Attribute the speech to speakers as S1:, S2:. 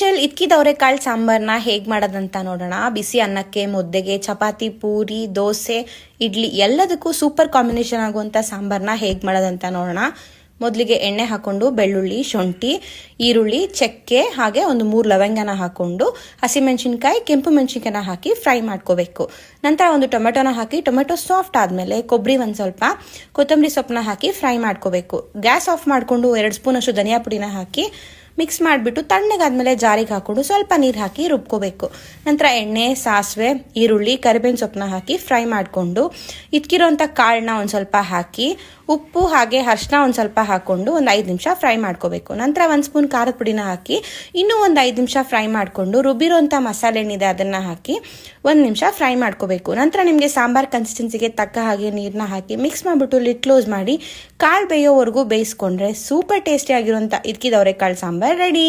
S1: Special ಇದ್ಕಿದ ಅವರೆಕಾಳು ಸಾಂಬಾರನ್ನ ಹೇಗೆ ಮಾಡೋದಂತ ನೋಡೋಣ. ಬಿಸಿ ಅನ್ನಕ್ಕೆ, ಮುದ್ದೆಗೆ, ಚಪಾತಿ, ಪೂರಿ, ದೋಸೆ, ಇಡ್ಲಿ ಎಲ್ಲದಕ್ಕೂ ಸೂಪರ್ ಕಾಂಬಿನೇಷನ್ ಆಗುವಂಥ ಸಾಂಬಾರನ್ನ ಹೇಗೆ ಮಾಡೋದಂತ ನೋಡೋಣ. ಮೊದಲಿಗೆ ಎಣ್ಣೆ ಹಾಕೊಂಡು ಬೆಳ್ಳುಳ್ಳಿ, ಶುಂಠಿ, ಈರುಳ್ಳಿ, ಚಕ್ಕೆ ಹಾಗೆ ಒಂದು 3 ಲವಂಗನ ಹಾಕೊಂಡು ಹಸಿಮೆಣಸಿನ್ಕಾಯಿ, ಕೆಂಪು ಮೆಣಸಿನ್ಕಾಯಿನ ಹಾಕಿ ಫ್ರೈ ಮಾಡ್ಕೋಬೇಕು. ನಂತರ ಒಂದು ಟೊಮೆಟೊನ ಹಾಕಿ ಟೊಮೆಟೊ ಸಾಫ್ಟ್ ಆದಮೇಲೆ ಕೊಬ್ಬರಿ ಒಂದು ಸ್ವಲ್ಪ, ಕೊತ್ತಂಬರಿ ಸೊಪ್ಪನ್ನ ಹಾಕಿ ಫ್ರೈ ಮಾಡ್ಕೋಬೇಕು. ಗ್ಯಾಸ್ ಆಫ್ ಮಾಡಿಕೊಂಡು 2 ಸ್ಪೂನ್ ಅಷ್ಟು ಧನಿಯಾ ಪುಡಿನ ಹಾಕಿ ಮಿಕ್ಸ್ ಮಾಡಿಬಿಟ್ಟು ತಣ್ಣಗಾದ್ಮೇಲೆ ಜಾರಿಗೆ ಹಾಕೊಂಡು ಸ್ವಲ್ಪ ನೀರು ಹಾಕಿ ರುಬ್ಕೋಬೇಕು. ನಂತರ ಎಣ್ಣೆ, ಸಾಸಿವೆ, ಈರುಳ್ಳಿ, ಕರಿಬೇವಿನ ಸೊಪ್ಪನ್ನ ಹಾಕಿ ಫ್ರೈ ಮಾಡಿಕೊಂಡು ಇದ್ಕಿರೋಂಥ ಕಾಳನ್ನ ಒಂದು ಸ್ವಲ್ಪ ಹಾಕಿ ಉಪ್ಪು ಹಾಗೆ ಅರಿಶಿನ ಒಂದು ಸ್ವಲ್ಪ ಹಾಕ್ಕೊಂಡು ಒಂದು 5 ನಿಮಿಷ ಫ್ರೈ ಮಾಡ್ಕೋಬೇಕು. ನಂತರ 1 ಸ್ಪೂನ್ ಖಾರದ ಪುಡಿನ ಹಾಕಿ ಇನ್ನೂ ಒಂದು 5 ನಿಮಿಷ ಫ್ರೈ ಮಾಡಿಕೊಂಡು ರುಬ್ಬಿರೋಂಥ ಮಸಾಲೆ ಏನಿದೆ ಅದನ್ನು ಹಾಕಿ 1 ನಿಮಿಷ ಫ್ರೈ ಮಾಡ್ಕೋಬೇಕು. ನಂತರ ನಿಮಗೆ ಸಾಂಬಾರ್ ಕನ್ಸಿಸ್ಟೆನ್ಸಿಗೆ ತಕ್ಕ ಹಾಗೆ ನೀರನ್ನ ಹಾಕಿ ಮಿಕ್ಸ್ ಮಾಡಿಬಿಟ್ಟು ಲಿಡ್ ಕ್ಲೋಸ್ ಮಾಡಿ ಕಾಳು ಬೇಯೋವರೆಗೂ ಬೇಯಿಸ್ಕೊಂಡ್ರೆ ಸೂಪರ್ ಟೇಸ್ಟಿ ಆಗಿರೋಂಥ ಇದ್ಕಿದ ಅವರೆಕಾಳು ಸಾಂಬಾರ್ ರೆಡಿ.